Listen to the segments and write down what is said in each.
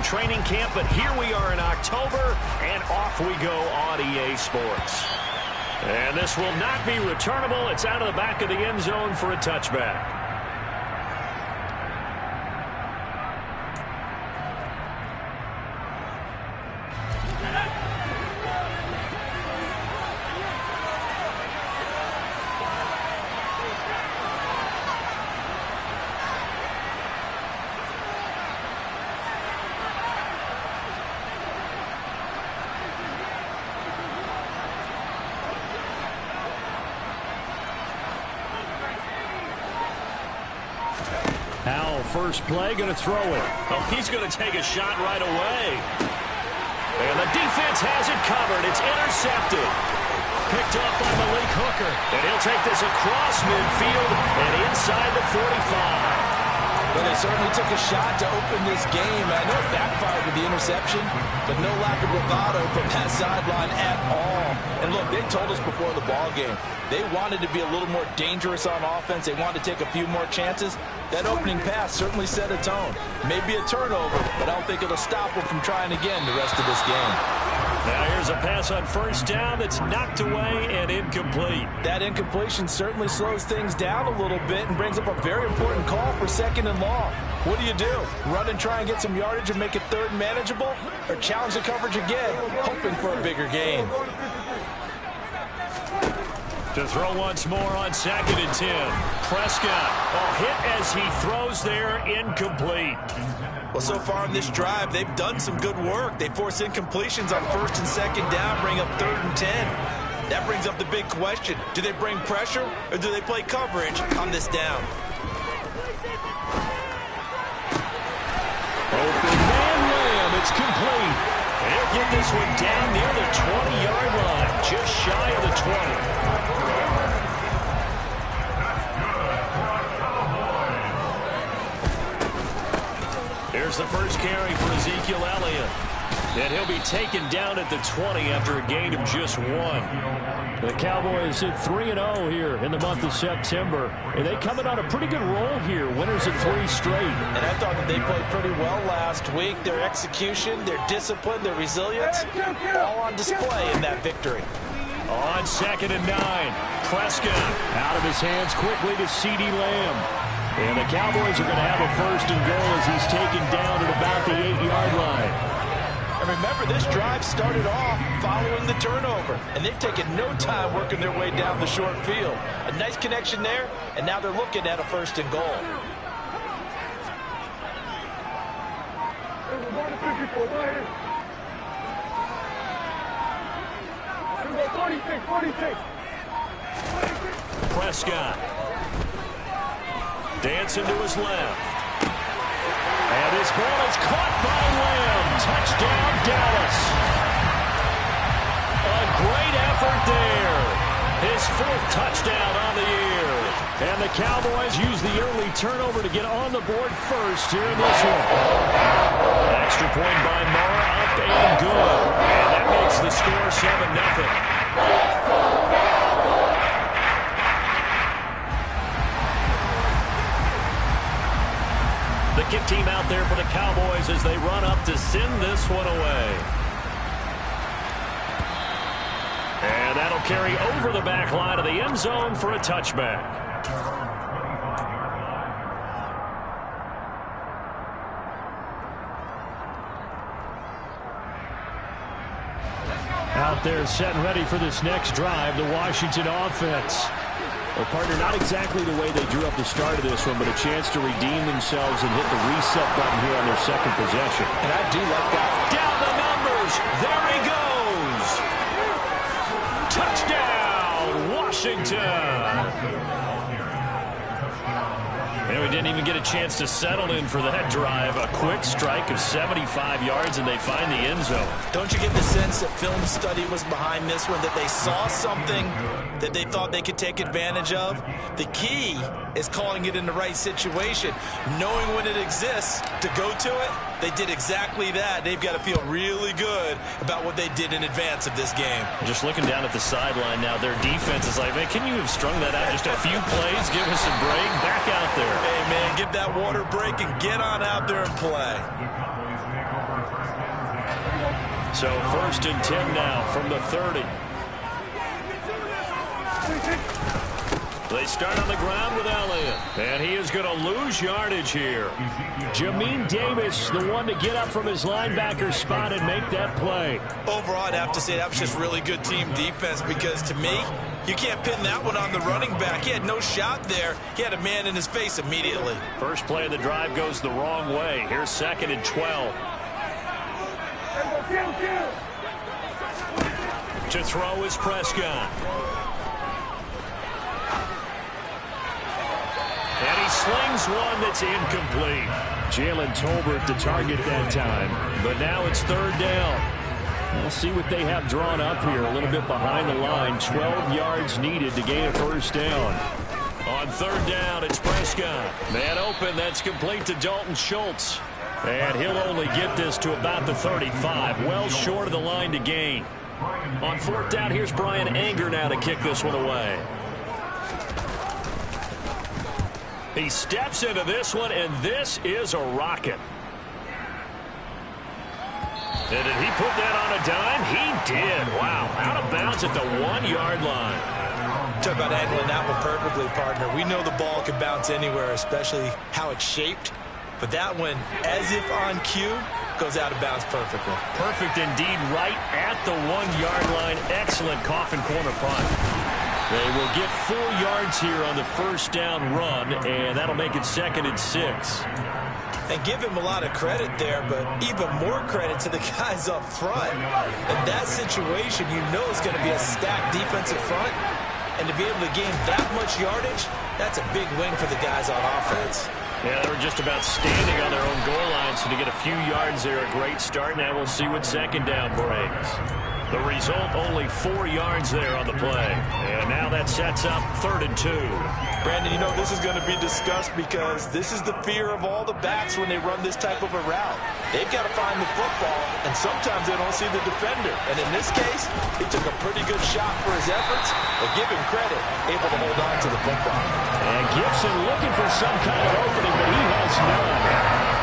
training camp, but here we are in October, and off we go on EA Sports. And this will not be returnable. It's out of the back of the end zone for a touchback. Howell, first play, going to throw it. Oh, he's going to take a shot right away. And the defense has it covered. It's intercepted. Picked up by Malik Hooker. And he'll take this across midfield and inside the 45. Well, they certainly took a shot to open this game. I know it backfired with the interception, but no lack of bravado from that sideline at all. And look, they told us before the ball game, they wanted to be a little more dangerous on offense. They wanted to take a few more chances. That opening pass certainly set a tone. Maybe a turnover, but I don't think it'll stop them from trying again the rest of this game. Now here's a pass on first down that's knocked away and incomplete. That incompletion certainly slows things down a little bit and brings up a very important call for 2nd and long. What do? Run and try and get some yardage and make it 3rd and manageable? Or challenge the coverage again, hoping for a bigger gain? To throw once more on 2nd and 10. Prescott, hit as he throws there, incomplete. Well, so far in this drive, they've done some good work. They force incompletions on 1st and 2nd down, bring up 3rd and 10. That brings up the big question. Do they bring pressure or do they play coverage on this down? Open man Lamb, it's complete. They'll get this one down near the 20-yard line, just shy of the 20. Here's the first carry for Ezekiel Elliott. And he'll be taken down at the 20 after a gain of just 1. The Cowboys hit 3-0 here in the month of September. And they coming on a pretty good roll here. Winners of 3 straight. And I thought that they played pretty well last week. Their execution, their discipline, their resilience, all on display in that victory. On 2nd and 9, Prescott. Out of his hands quickly to CeeDee Lamb. And the Cowboys are going to have a 1st and goal as he's taken down at about the 8-yard line. And remember, this drive started off following the turnover. And they've taken no time working their way down the short field. A nice connection there, and now they're looking at a 1st and goal. Prescott. Dancing to his left. And his ball is caught by Lamb. Touchdown, Dallas. A great effort there. His 4th touchdown on the year. And the Cowboys use the early turnover to get on the board first here in this one. Extra point by Mara, up and good. And that makes the score 7-0. The kick team out there for the Cowboys as they run up to send this one away. And that'll carry over the back line of the end zone for a touchback. Out there set and ready for this next drive, the Washington offense. Well, partner, not exactly the way they drew up the start of this one, but a chance to redeem themselves and hit the reset button here on their 2nd possession. And I do like that. Down the numbers. There he goes. Touchdown, Washington. And we didn't even get a chance to settle in for that drive. A quick strike of 75 yards, and they find the end zone. Don't you get the sense that film study was behind this one, that they saw something that they thought they could take advantage of? The key is calling it in the right situation, knowing when it exists to go to it. They did exactly that. They've got to feel really good about what they did in advance of this game. Just looking down at the sideline now, their defense is like, man, can you have strung that out just a few plays? Give us a break. Back out there. Hey, man, give that water break and get on out there and play. So 1st and 10 now from the 30. They start on the ground with Elliott. And he is going to lose yardage here. Jamin Davis, the one to get up from his linebacker spot and make that play. Overall, I'd have to say that was just really good team defense because, to me, you can't pin that one on the running back. He had no shot there. He had a man in his face immediately. First play of the drive goes the wrong way. Here's 2nd and 12. To throw is Prescott. And he slings one that's incomplete. Jalen Tolbert the target that time. But now it's 3rd down. We'll see what they have drawn up here. A little bit behind the line. 12 yards needed to gain a 1st down. On 3rd down, it's Prescott. Man open, that's complete to Dalton Schultz. And he'll only get this to about the 35. Well short of the line to gain. On 4th down, here's Brian Anger now to kick this one away. He steps into this one, and this is a rocket. And did he put that on a dime? He did. Wow. Out of bounds at the 1-yard line. Talk about handling that one perfectly, partner. We know the ball can bounce anywhere, especially how it's shaped. But that one, as if on cue, goes out of bounds perfectly. Perfect indeed, right at the 1-yard line. Excellent coffin corner punt. They will get 4 yards here on the 1st down run, and that'll make it 2nd and 6. And give him a lot of credit there, but even more credit to the guys up front. In that situation, you know it's going to be a stacked defensive front. And to be able to gain that much yardage, that's a big win for the guys on offense. Yeah, they were just about standing on their own goal line, so to get a few yards there, a great start. Now we'll see what 2nd down brings. The result, only 4 yards there on the play. And now that sets up 3rd and 2. Brandon, you know this is going to be discussed because this is the fear of all the backs when they run this type of a route. They've got to find the football, and sometimes they don't see the defender. And in this case, he took a pretty good shot for his efforts, but give him credit, able to hold on to the football. And Gibson looking for some kind of opening, but he has none.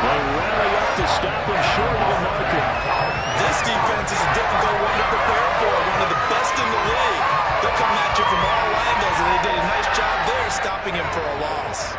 They rally up to stop him short of the marker. This defense is a difficult one to prepare for, one of the best in the league. They'll come at you from all angles, and they did a nice job there stopping him for a loss.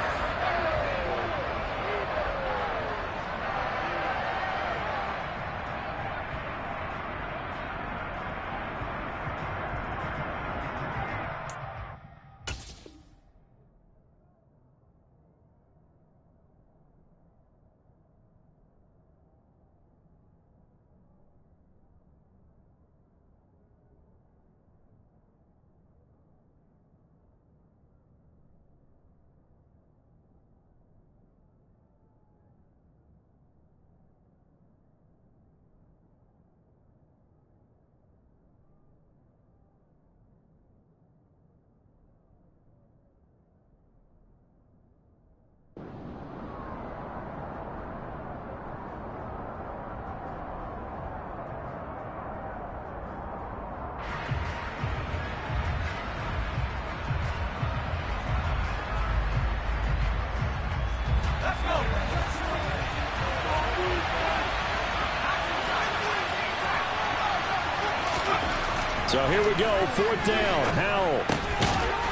So here we go, 4th down. Howell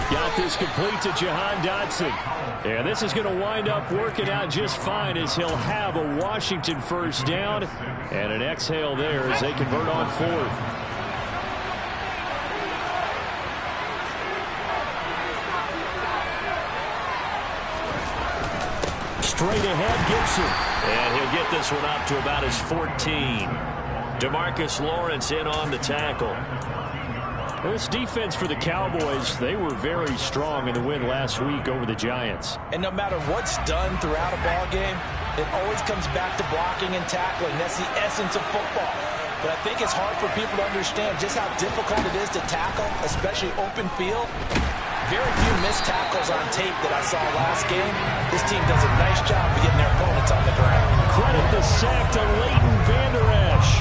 got this complete to Jahan Dotson. And this is going to wind up working out just fine as he'll have a Washington 1st down and an exhale there as they convert on 4th. Straight ahead, Gibson. And he'll get this one up to about his 14. DeMarcus Lawrence in on the tackle. This defense for the Cowboys, they were very strong in the win last week over the Giants. And no matter what's done throughout a ball game, it always comes back to blocking and tackling. That's the essence of football. But I think it's hard for people to understand just how difficult it is to tackle, especially open field. Very few missed tackles on tape that I saw last game. This team does a nice job of getting their opponents on the ground. Credit the sack to Leighton Vander Esch.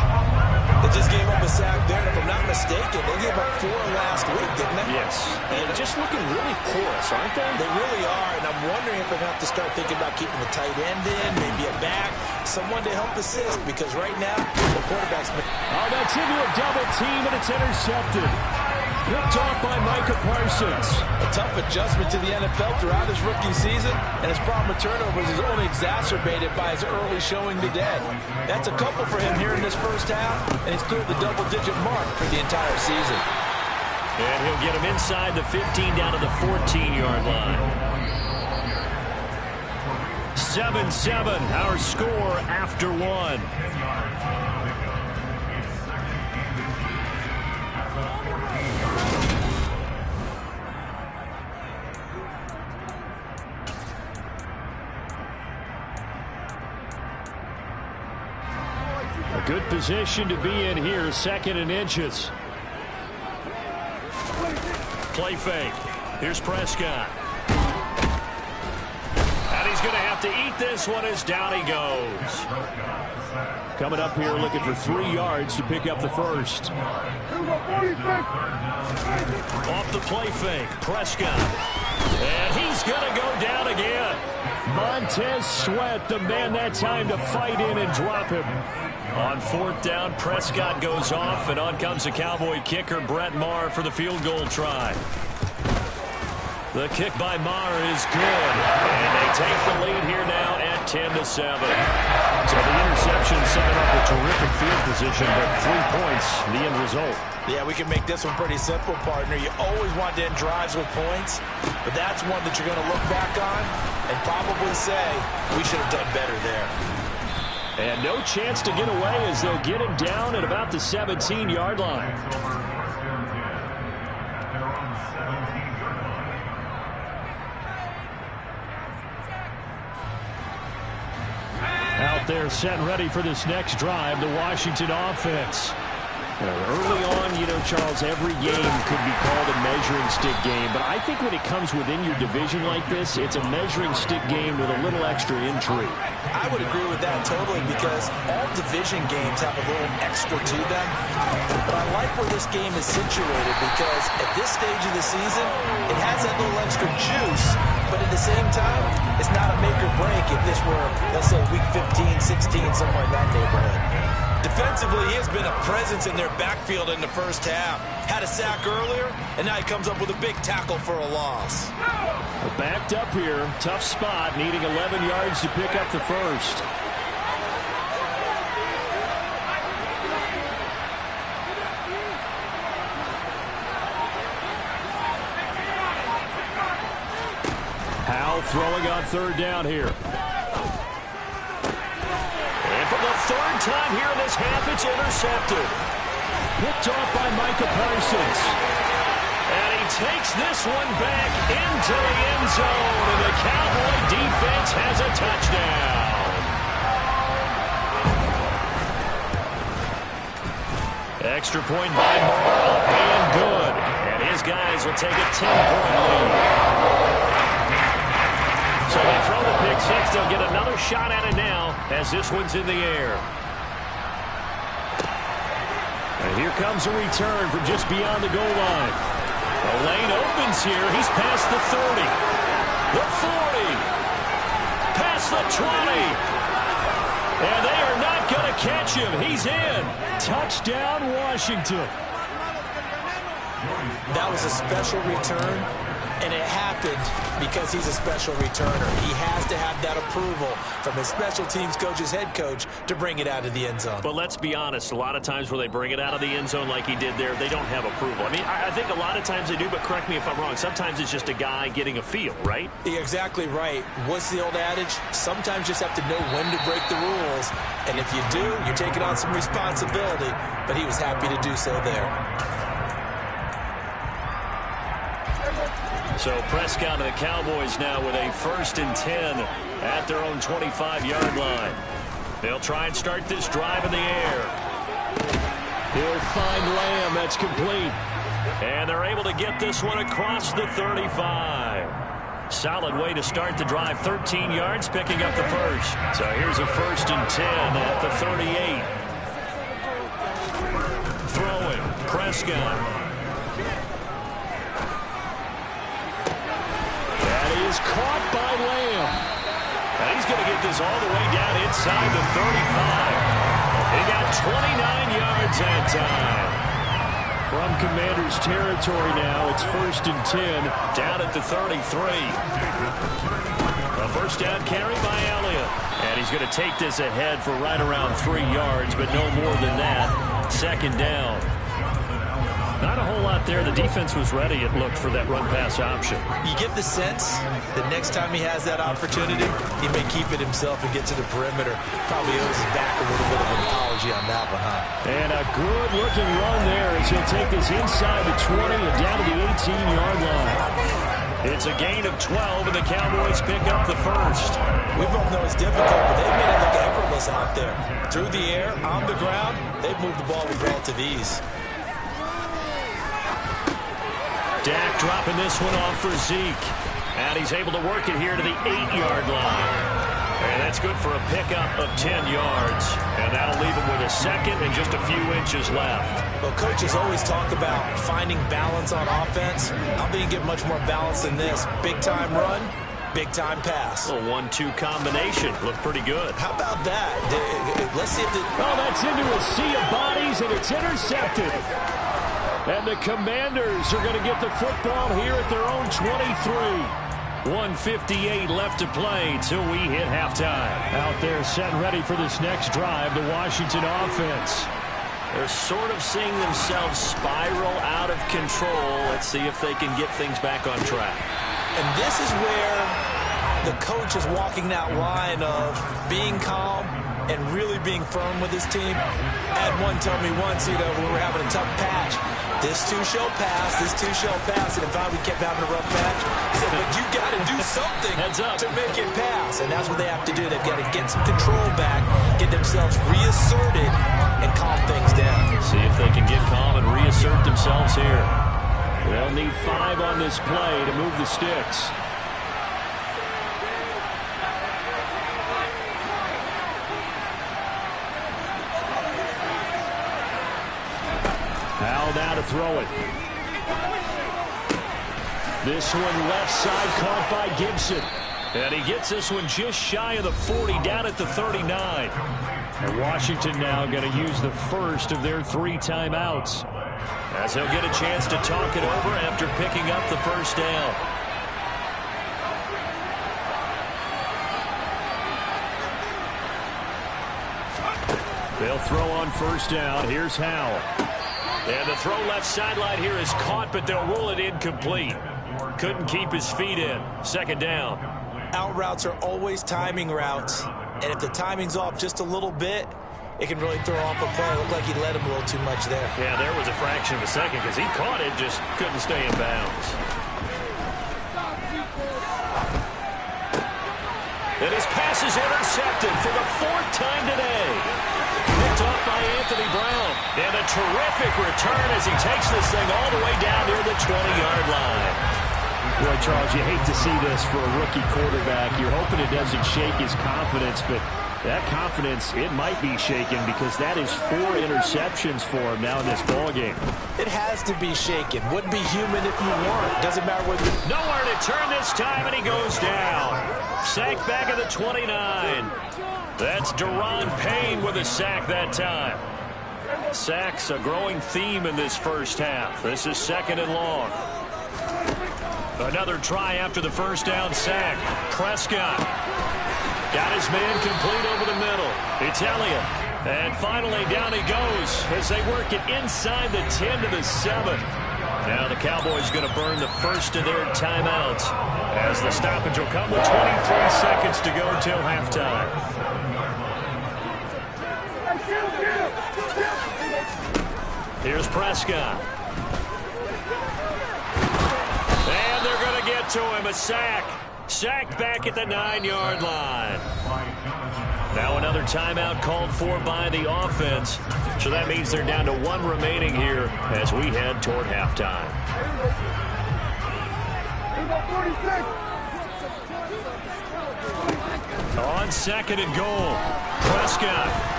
They just gave up a sack there, and if I'm not mistaken, they gave up 4 last week, didn't they? Yes. And just looking really porous, aren't they? They really are, and I'm wondering if they're going to have to start thinking about keeping the tight end in, maybe a back, someone to help assist, because right now, the quarterback's been... Oh, that's into a double team, and it's intercepted. Picked off by Micah Parsons. A tough adjustment to the NFL throughout his rookie season, and his problem with turnovers is only exacerbated by his early showing today. That's a couple for him here in this first half, and he's cleared the double-digit mark for the entire season. And he'll get him inside the 15 down to the 14-yard line. 7-7, our score after one. A good position to be in here, 2nd and inches. Play fake. Here's Prescott. And he's going to have to eat this one as down he goes. Coming up here looking for 3 yards to pick up the first. Off the play fake, Prescott. And he's going to go down again. Montez Sweat, the man that time to fight in and drop him. On 4th down, Prescott goes off, and on comes the Cowboy kicker, Brett Maher, for the field goal try. The kick by Maher is good, and they take the lead here now at 10-7. So the interception setting up a terrific field position, but 3 points, the end result. Yeah, we can make this one pretty simple, partner. You always want to end drives with points, but that's one that you're going to look back on and probably say, we should have done better there. And no chance to get away as they'll get him down at about the 17-yard line. Out there set and ready for this next drive, the Washington offense. Early on, you know, Charles, every game could be called a measuring stick game. But I think when it comes within your division like this, it's a measuring stick game with a little extra intrigue. I would agree with that totally, because all division games have a little extra to them. But I like where this game is situated, because at this stage of the season, it has that little extra juice. But at the same time, it's not a make or break if this were, let's say, week 15, 16, somewhere in that neighborhood. Defensively, he has been a presence in their backfield in the first half. Had a sack earlier, and now he comes up with a big tackle for a loss. Backed up here, tough spot, needing 11 yards to pick up the first. Howell throwing on 3rd down here. For the 3rd time here in this half, it's intercepted. Picked off by Micah Parsons. And he takes this one back into the end zone. And the Cowboy defense has a touchdown. Extra point by Moore, up and good. And his guys will take a 10-point lead. So they throw the pick six. They'll get another shot at it now as this one's in the air. And here comes a return from just beyond the goal line. The lane opens here. He's past the 30. The 40. Past the 20. And they are not going to catch him. He's in. Touchdown, Washington. That was a special return, and it happened because he's a special returner. He has to have that approval from his special teams coach's head coach to bring it out of the end zone. But let's be honest, a lot of times when they bring it out of the end zone like he did there, they don't have approval. I mean, I think a lot of times they do, but correct me if I'm wrong. Sometimes it's just a guy getting a feel, right? You're exactly right. What's the old adage? Sometimes you just have to know when to break the rules. And if you do, you're taking on some responsibility. But he was happy to do so there. So Prescott and the Cowboys now with a 1st and 10 at their own 25-yard line. They'll try and start this drive in the air. He'll find Lamb. That's complete. And they're able to get this one across the 35. Solid way to start the drive. 13 yards, picking up the first. So here's a 1st and 10 at the 38. Throwing. Prescott. Is caught by Lamb. And he's going to get this all the way down inside the 35. He got 29 yards that time. From Commanders territory now, it's 1st and 10, down at the 33. A first down carry by Elliott. And he's going to take this ahead for right around 3 yards, but no more than that. 2nd down. Not a whole lot there. The defense was ready, it looked, for that run-pass option. You get the sense that next time he has that opportunity, he may keep it himself and get to the perimeter. Probably owes his back a little bit of an apology on that one, huh? And a good-looking run there as he'll take this inside the 20 and down to the 18-yard line. It's a gain of 12, and the Cowboys pick up the first. We both know it's difficult, but they've made it look effortless out there. Through the air, on the ground, they've moved the ball with relative ease. Dak dropping this one off for Zeke. And he's able to work it here to the 8-yard line. And that's good for a pickup of 10 yards. And that'll leave him with a second and just a few inches left. Well, coaches always talk about finding balance on offense. I don't think you get much more balance than this. Big-time run, big-time pass. A 1-2 combination. Looked pretty good. How about that? Let's see if oh, that's into a sea of bodies, and it's intercepted. And the Commanders are going to get the football here at their own 23. 1:58 left to play till we hit halftime. Out there set and ready for this next drive, the Washington offense. They're sort of seeing themselves spiral out of control. Let's see if they can get things back on track. And this is where the coach is walking that line of being calm and really being firm with his team. I had one tell me once, we were having a tough patch. This too shall pass, this too shall pass. And if we kept having a rough patch, he said, but you got to do something to make it pass. And that's what they have to do. They've got to get some control back, get themselves reasserted, and calm things down. See if they can get calm and reassert themselves here. They'll need 5 on this play to move the sticks. Howell now to throw it. This one left side caught by Gibson. And he gets this one just shy of the 40, down at the 39. And Washington now going to use the first of their 3 timeouts, as he'll get a chance to talk it over after picking up the first down. They'll throw on first down. Here's Howell. And the throw left sideline here is caught, but they'll rule it incomplete. Couldn't keep his feet in. 2nd down. Out routes are always timing routes. And if the timing's off just a little bit, it can really throw off a play. It looked like he led him a little too much there. Yeah, there was a fraction of a second because he caught it, just couldn't stay in bounds. And his pass is intercepted for the 4th time today. Picked off by Anthony Brown. And a terrific return as he takes this thing all the way down near the 20-yard line. Boy, Charles, you hate to see this for a rookie quarterback. You're hoping it doesn't shake his confidence, but that confidence, it might be shaken because that is 4 interceptions for him now in this ballgame. It has to be shaken. Wouldn't be human if you weren't. Doesn't matter whether you're... Nowhere to turn this time, and he goes down. Sacked back at the 29. That's Deron Payne with a sack that time. Sacks a growing theme in this first half. This is 2nd and long. Another try after the first down sack. Prescott got his man complete over the middle. It's Elliott. And finally down he goes as they work it inside the 10 to the 7. Now the Cowboys going to burn the first of their timeouts as the stoppage will come with 23 seconds to go till halftime. Here's Prescott. And they're going to get to him. A sack. Sacked back at the 9-yard line. Now another timeout called for by the offense. So that means they're down to 1 remaining here as we head toward halftime. On 2nd and goal. Prescott.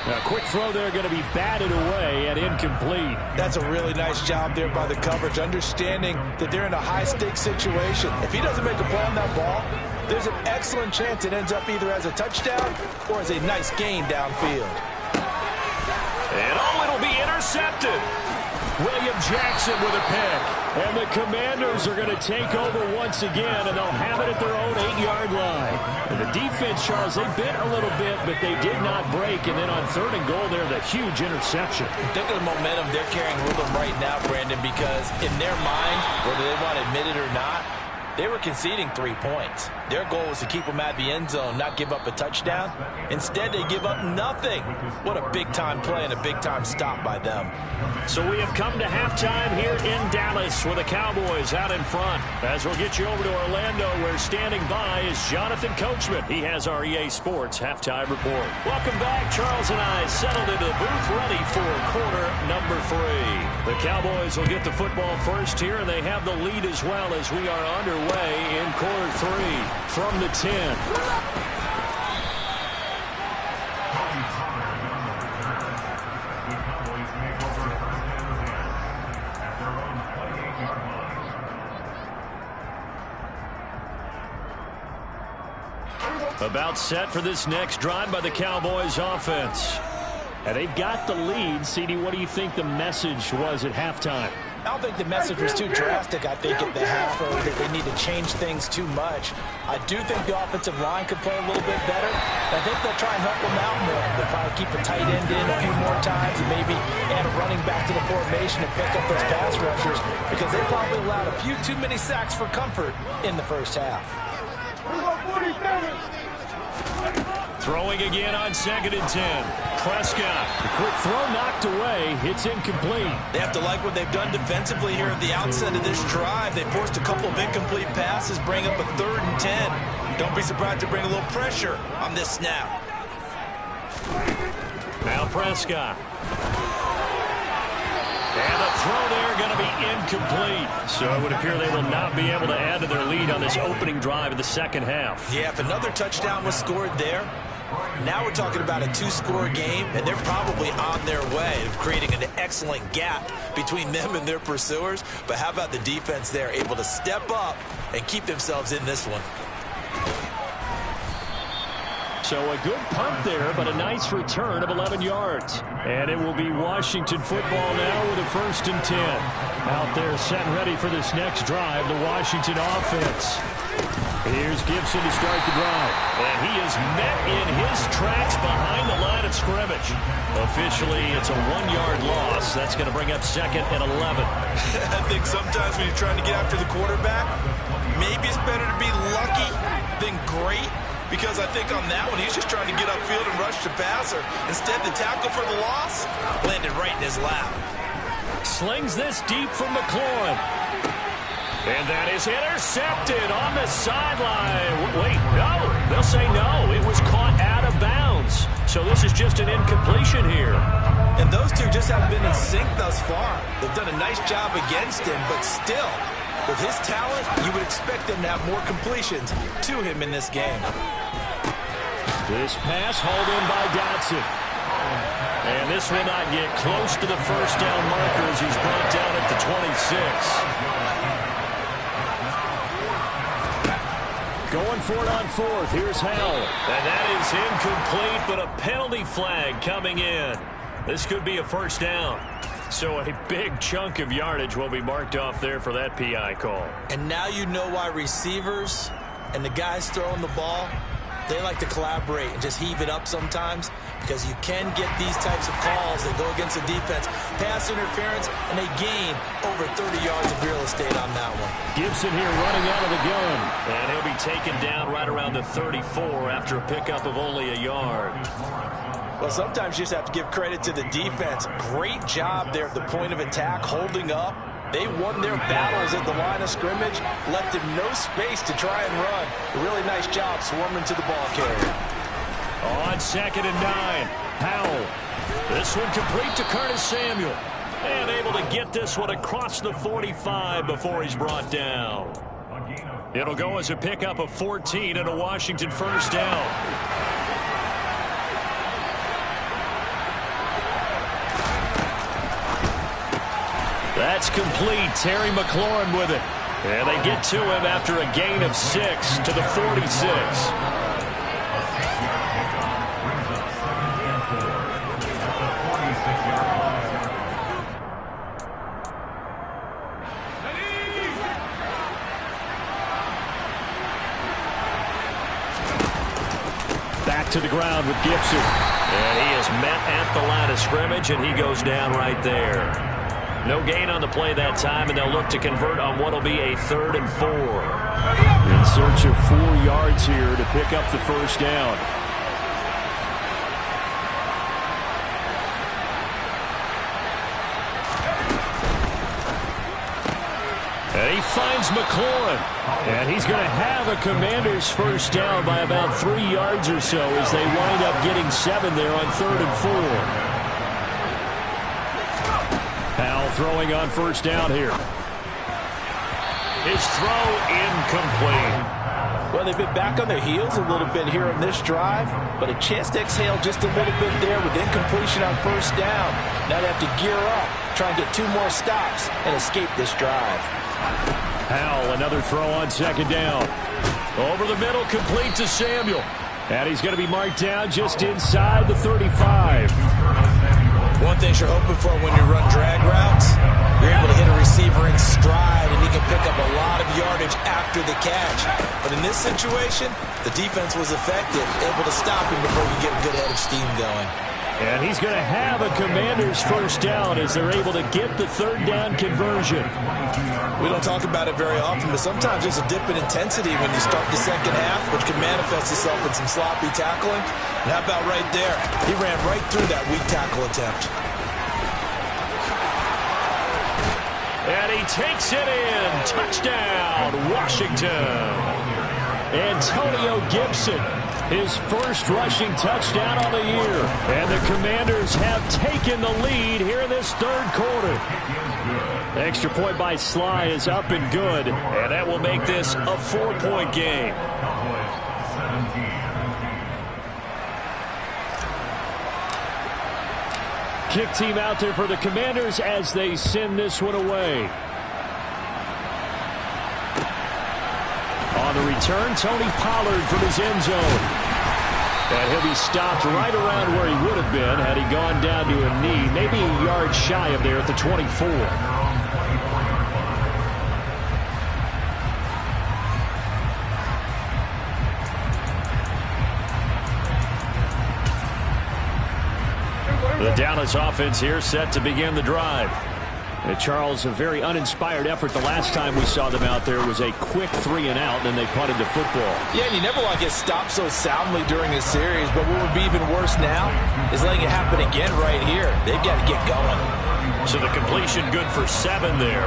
A quick throw there going to be batted away and incomplete. That's a really nice job there by the coverage, understanding that they're in a high-stakes situation. If he doesn't make a play on that ball, there's an excellent chance it ends up either as a touchdown or as a nice gain downfield. And it'll be intercepted. William Jackson with a pick. And the Commanders are going to take over once again, and they'll have it at their own 8-yard line. And the defense, Charles, they bit a little bit, but they did not break. And then on 3rd and goal there, the huge interception. Think of the momentum they're carrying with them right now, Brandon, because in their mind, whether they want to admit it or not, they were conceding 3 points. Their goal was to keep them at the end zone, not give up a touchdown. Instead, they give up nothing. What a big-time play and a big-time stop by them. So we have come to halftime here in Dallas with the Cowboys out in front. As we'll get you over to Orlando, where standing by is Jonathan Coachman. He has our EA Sports halftime report. Welcome back. Charles and I settled into the booth ready for quarter number 3. The Cowboys will get the football first here, and they have the lead as well as we are underway in quarter 3 from the 10. About set for this next drive by the Cowboys offense. And they've got the lead. CD, what do you think the message was at halftime? I don't think the message was too drastic. I think at the half that they need to change things too much. I do think the offensive line could play a little bit better. I think they'll try and help them out more. They'll probably keep a tight end in a few more times and maybe add a running back to the formation and pick up those pass rushers because they probably allowed a few too many sacks for comfort in the first half. Throwing again on 2nd and 10. Prescott. The quick throw knocked away. It's incomplete. They have to like what they've done defensively here at the outset of this drive. They forced a couple of incomplete passes, bring up a 3rd and 10. Don't be surprised to bring a little pressure on this snap. Now Prescott. And the throw there going to be incomplete. So it would appear they will not be able to add to their lead on this opening drive of the second half. Yeah, if another touchdown was scored there, now we're talking about a 2-score game, and they're probably on their way of creating an excellent gap between them and their pursuers. But how about the defense there, able to step up and keep themselves in this one? So a good punt there, but a nice return of 11 yards. And it will be Washington football now with a 1st and 10. Out there set and ready for this next drive, the Washington offense. Here's Gibson to start the drive. And he is met in his tracks behind the line of scrimmage. Officially, it's a 1-yard loss. That's going to bring up 2nd and 11. I think sometimes when you're trying to get after the quarterback, maybe it's better to be lucky than great. Because I think on that one, he's just trying to get upfield and rush the passer. Instead, the tackle for the loss landed right in his lap. Slings this deep from McLaurin. And that is intercepted on the sideline. Wait, no. They'll say no. It was caught out of bounds. So this is just an incompletion here. And those two just haven't been in sync thus far. They've done a nice job against him, but still, with his talent, you would expect them to have more completions to him in this game. This pass hauled in by Dotson. And this will not get close to the first down markers. He's brought down at the 26. Going for it on 4th. Here's Howell. And that is incomplete, but a penalty flag coming in. This could be a first down. So a big chunk of yardage will be marked off there for that PI call. And now you know why receivers and the guys throwing the ball, they like to collaborate and just heave it up sometimes because you can get these types of calls that go against the defense. Pass interference, and they gain over 30 yards of real estate on that one. Gibson here running out of the gun. And he'll be taken down right around the 34 after a pickup of only a yard. Well, sometimes you just have to give credit to the defense. Great job there at the point of attack, holding up. They won their battles at the line of scrimmage, left him no space to try and run. A really nice job swarming to the ball carrier. On 2nd and 9, Howell. This one complete to Curtis Samuel. And able to get this one across the 45 before he's brought down. It'll go as a pickup of 14 and a Washington first down. That's complete. Terry McLaurin with it. And they get to him after a gain of 6 to the 46. Back to the ground with Gibson. And he is met at the line of scrimmage, and he goes down right there. No gain on the play that time, and they'll look to convert on what will be a 3rd and 4. In search of 4 yards here to pick up the first down. And he finds McLaurin. And he's going to have a Commanders first down by about 3 yards or so as they wind up getting 7 there on 3rd and 4. Powell throwing on first down here. His throw incomplete. Well, they've been back on their heels a little bit here in this drive, but a chance to exhale just a little bit there with incompletion on first down. Now they have to gear up, try and get 2 more stops, and escape this drive. Powell, another throw on second down. Over the middle, complete to Samuel. And he's going to be marked down just inside the 35. One thing you're hoping for when you run drag routes, you're able to hit a receiver in stride, and he can pick up a lot of yardage after the catch. But in this situation, the defense was effective, able to stop him before he get a good head of steam going. And he's going to have a Commanders first down as they're able to get the 3rd down conversion. We don't talk about it very often, but sometimes there's a dip in intensity when you start the second half, which can manifest itself in some sloppy tackling. And how about right there? He ran right through that weak tackle attempt. And he takes it in. Touchdown, Washington. Antonio Gibson, his first rushing touchdown on the year. And the Commanders have taken the lead here in this 3rd quarter. Extra point by Sly is up and good, and that will make this a 4-point game. Kick team out there for the Commanders as they send this one away. On the return, Tony Pollard from his end zone. And he'll be stopped right around where he would have been had he gone down to a knee, maybe a yard shy of there at the 24. The Dallas offense here set to begin the drive. And Charles, a very uninspired effort the last time we saw them out there was a quick 3 and out, and then they punted the football. Yeah, and you never want to get stopped so soundly during a series, but what would be even worse now is letting it happen again right here. They've got to get going. So the completion good for 7 there,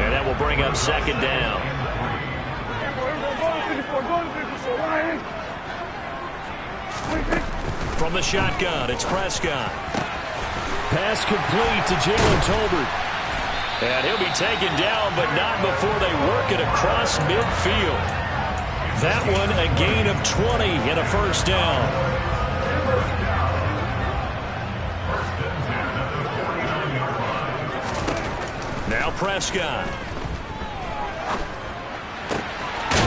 and that will bring up second down. From the shotgun, it's Prescott. Pass complete to Jalen Tolbert. And he'll be taken down, but not before they work it across midfield. That one a gain of 20 and a first down. Now Prescott.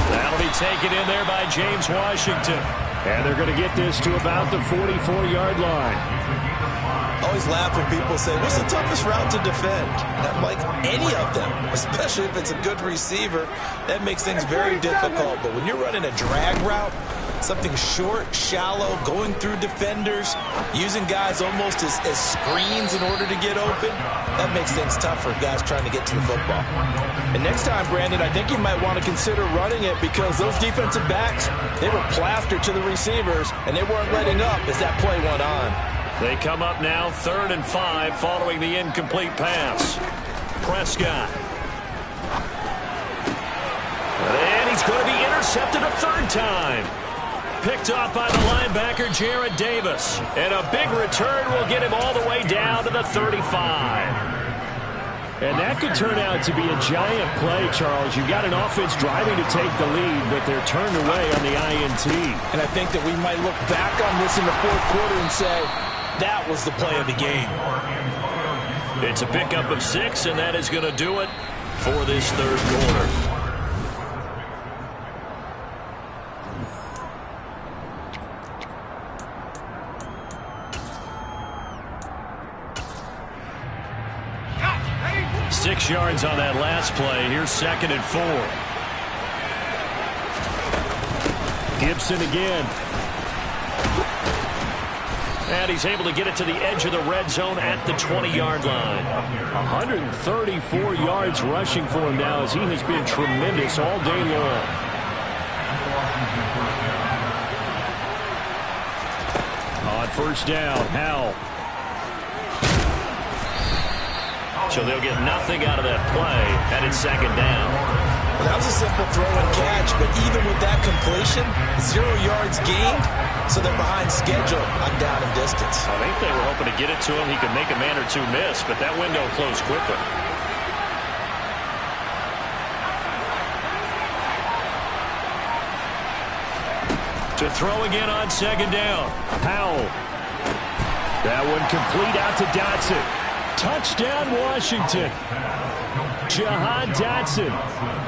That'll be taken in there by James Washington. And they're going to get this to about the 44-yard line. Always laugh when people say, what's the toughest route to defend? And I'm like, any of them, especially if it's a good receiver. That makes things very difficult. But when you're running a drag route, something short, shallow, going through defenders, using guys almost as screens in order to get open, that makes things tough for guys trying to get to the football. And next time, Brandon, I think you might want to consider running it because those defensive backs, they were plastered to the receivers, and they weren't letting up as that play went on. They come up now 3rd and 5 following the incomplete pass. Prescott. And he's going to be intercepted a 3rd time. Picked off by the linebacker, Jared Davis. And a big return will get him all the way down to the 35. And that could turn out to be a giant play, Charles. You've got an offense driving to take the lead, but they're turned away on the INT. And I think that we might look back on this in the 4th quarter and say, that was the play of the game. It's a pickup of 6, and that is going to do it for this 3rd quarter. 6 yards on that last play. Here's 2nd and 4. Gibson again. And he's able to get it to the edge of the red zone at the 20-yard line. 134 yards rushing for him now as he has been tremendous all day long. On first down, Howell. So they'll get nothing out of that play, and it's 2nd down. Well, that was a simple throw and catch, but even with that completion, 0 yards gained, so they're behind schedule on down and distance. I think they were hoping to get it to him. He could make a man or two miss, but that window closed quickly. To throw again on 2nd down. Howell. That one complete out to Dotson. Touchdown, Washington. Jahan Dotson.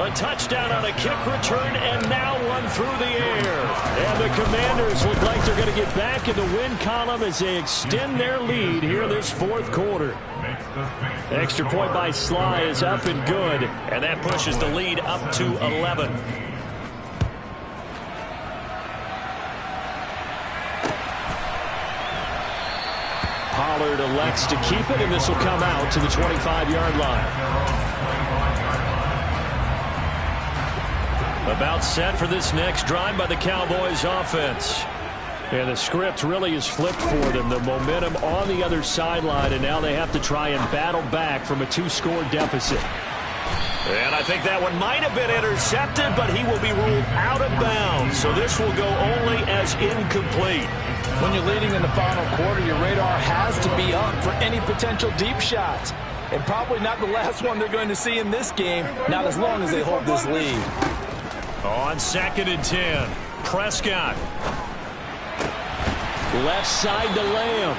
A touchdown on a kick return, and now one through the air. And the Commanders look like they're going to get back in the win column as they extend their lead here this 4th quarter. Extra point by Sly is up and good, and that pushes the lead up to 11. Pollard elects to keep it, and this will come out to the 25-yard line. About set for this next drive by the Cowboys offense. And the script really is flipped for them. The momentum on the other sideline, and now they have to try and battle back from a 2-score deficit. And I think that one might have been intercepted, but he will be ruled out of bounds. So this will go only as incomplete. When you're leading in the final quarter, your radar has to be up for any potential deep shots. And probably not the last one they're going to see in this game, not as long as they hold this lead. On 2nd and 10, Prescott. Left side to Lamb.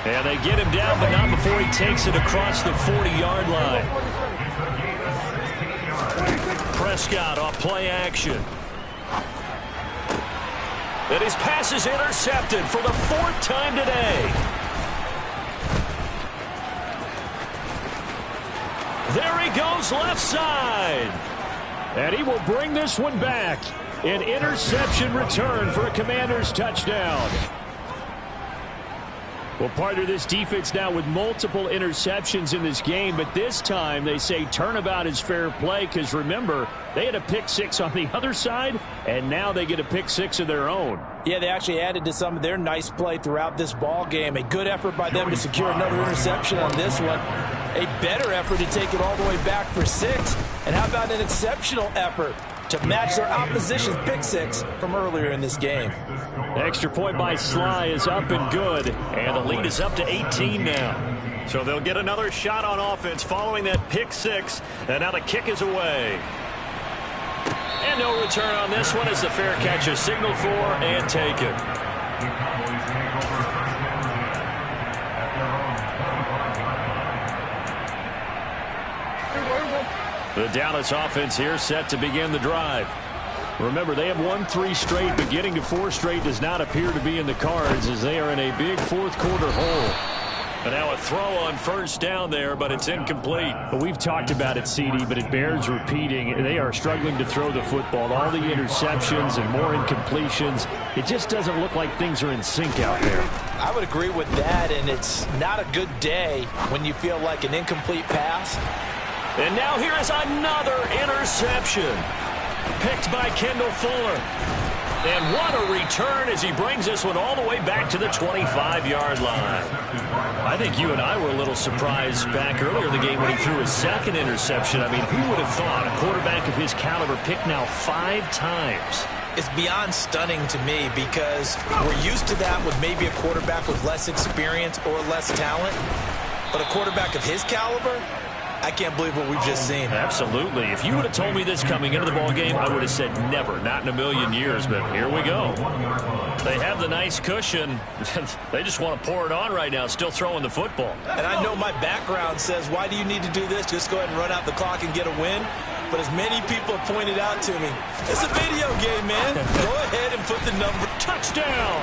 And they get him down, but not before he takes it across the 40-yard line. Prescott off play action. And his pass is intercepted for the 4th time today. There he goes left side. And he will bring this one back. An interception return for a Commanders touchdown. Well, part of this defense now with multiple interceptions in this game, but this time they say turnabout is fair play because, remember, they had a pick 6 on the other side, and now they get a pick 6 of their own. Yeah, they actually added to some of their nice play throughout this ball game. A good effort by them to secure another interception on this one. A better effort to take it all the way back for 6. And how about an exceptional effort to match their opposition's pick 6 from earlier in this game. Extra point by Sly is up and good, and the lead is up to 18 now. So they'll get another shot on offense following that pick 6, and now the kick is away. And no return on this one as the fair catch is signaled for and taken. The Dallas offense here set to begin the drive. Remember, they have won 3 straight, but getting to 4 straight does not appear to be in the cards as they are in a big 4th quarter hole. And now a throw on first down there, but it's incomplete. But we've talked about it, CD, but it bears repeating. They are struggling to throw the football. All the interceptions and more incompletions. It just doesn't look like things are in sync out there. I would agree with that, and it's not a good day when you feel like an incomplete pass. And now here is another interception. Picked by Kendall Fuller. And what a return as he brings this one all the way back to the 25-yard line. I think you and I were a little surprised back earlier in the game when he threw his 2nd interception. I mean, who would have thought a quarterback of his caliber picked now 5 times? It's beyond stunning to me because we're used to that with maybe a quarterback with less experience or less talent. But a quarterback of his caliber, I can't believe what we've just seen. Absolutely. If you would have told me this coming into the ball game, I would have said never, not in a million years, but here we go. They have the nice cushion. They just want to pour it on right now, still throwing the football. And I know my background says, why do you need to do this? Just go ahead and run out the clock and get a win. But as many people have pointed out to me, it's a video game, man. Go ahead and put the number. Touchdown!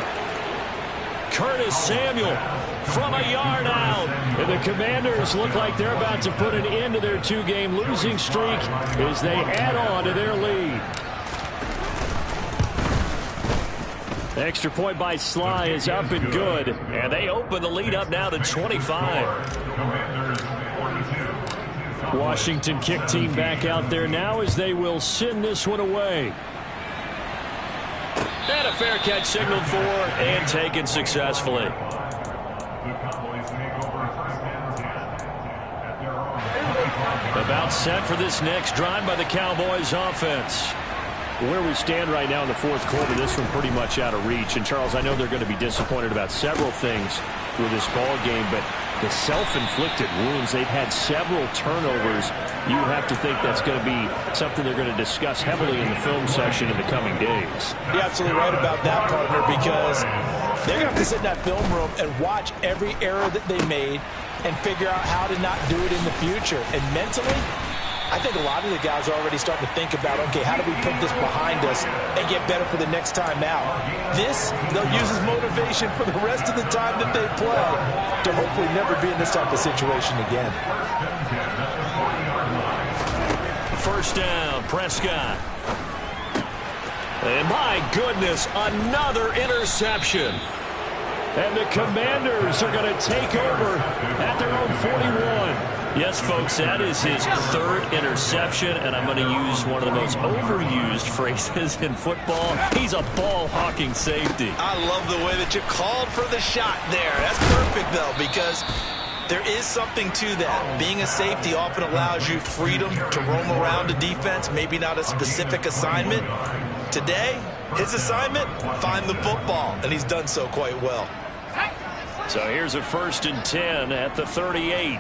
Curtis Samuel. from a yard out. And the Commanders look like they're about to put an end to their two-game losing streak as they add on to their lead. The extra point by Sly is up and good. And they open the lead up now to 25. Washington kick team back out there now as they will send this one away. And a fair catch signaled for and taken successfully. About set for this next drive by the Cowboys offense. Where we stand right now in the fourth quarter, this one pretty much out of reach. And, Charles, I know they're going to be disappointed about several things with this ball game, but the self-inflicted wounds, they've had several turnovers. You have to think that's going to be something they're going to discuss heavily in the film session in the coming days. You're absolutely right about that, partner, because they're going to have to sit in that film room and watch every error that they made and figure out how to not do it in the future. And mentally, I think a lot of the guys are already starting to think about, okay, how do we put this behind us and get better for the next time out? This, they'll use as motivation for the rest of the time that they play to hopefully never be in this type of situation again. First down, Prescott. And my goodness, another interception. And the Commanders are going to take over at their own 41. Yes, folks, that is his third interception, and I'm going to use one of the most overused phrases in football. He's a ball-hawking safety. I love the way that you called for the shot there. That's perfect, though, because there is something to that. Being a safety often allows you freedom to roam around a defense, maybe not a specific assignment. Today, his assignment, find the football, and he's done so quite well. So here's a 1st and 10 at the 38.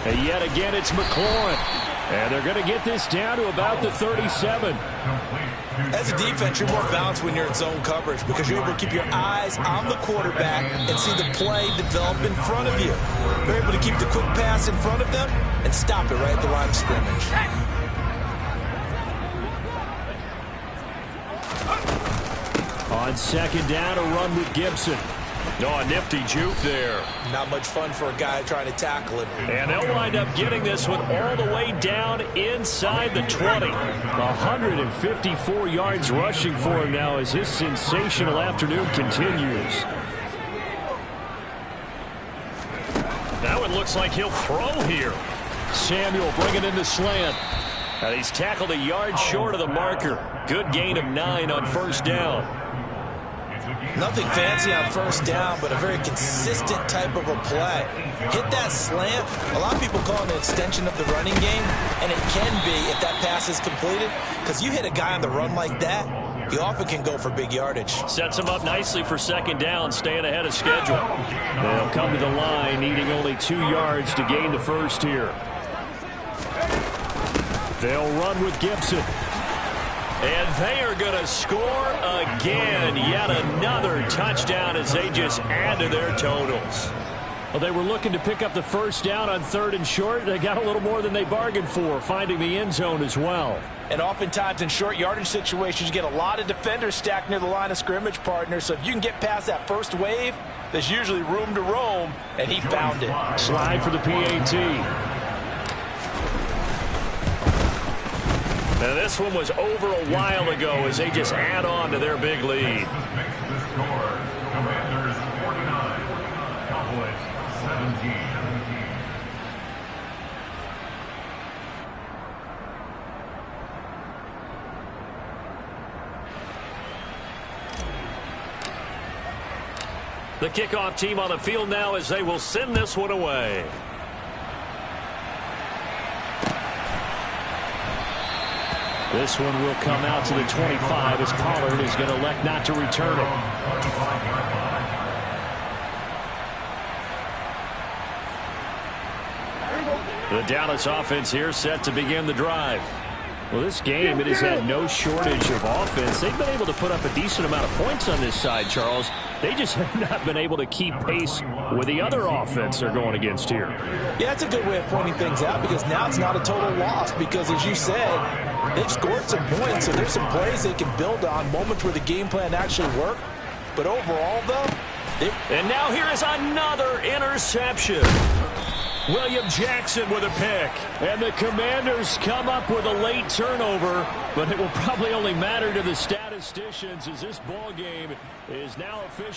And yet again, it's McLaurin. And they're going to get this down to about the 37. As a defense, you're more balanced when you're in zone coverage because you're able to keep your eyes on the quarterback and see the play develop in front of you. You're able to keep the quick pass in front of them and stop it right at the line of scrimmage. On second down, a run with Gibson. Oh, a nifty juke there. Not much fun for a guy trying to tackle him. And they'll wind up getting this one all the way down inside the 20. 154 yards rushing for him now as his sensational afternoon continues. Now it looks like he'll throw here. Samuel bringing in the slant. And he's tackled a yard short of the marker. Good gain of 9 on first down. Nothing fancy on first down, but a very consistent type of a play. Hit that slant. A lot of people call it an extension of the running game, and it can be if that pass is completed, because you hit a guy on the run like that, he often can go for big yardage. Sets him up nicely for second down, staying ahead of schedule. They'll come to the line, needing only 2 yards to gain the first here. They'll run with Gibson. And they are going to score again. Yet another touchdown as they just add to their totals. Well, they were looking to pick up the first down on 3rd and short. They got a little more than they bargained for, finding the end zone as well. And oftentimes in short yardage situations, you get a lot of defenders stacked near the line of scrimmage, partner. So if you can get past that first wave, there's usually room to roam, and he found it. Slide for the PAT. And this one was over a while ago as they just add on to their big lead. Commanders 49, Cowboys 17. The kickoff team on the field now as they will send this one away. This one will come out to the 25 as Pollard is going to elect not to return it. The Dallas offense here set to begin the drive. Well, this game, it has had no shortage of offense. They've been able to put up a decent amount of points on this side, Charles. They just have not been able to keep pace with the other offense they're going against here. Yeah, that's a good way of pointing things out because now it's not a total loss because, as you said, they've scored some points, so there's some plays they can build on, moments where the game plan actually worked. But overall, though, and now here is another interception. William Jackson with a pick. And the Commanders come up with a late turnover, but it will probably only matter to the statisticians as this ball game is now official.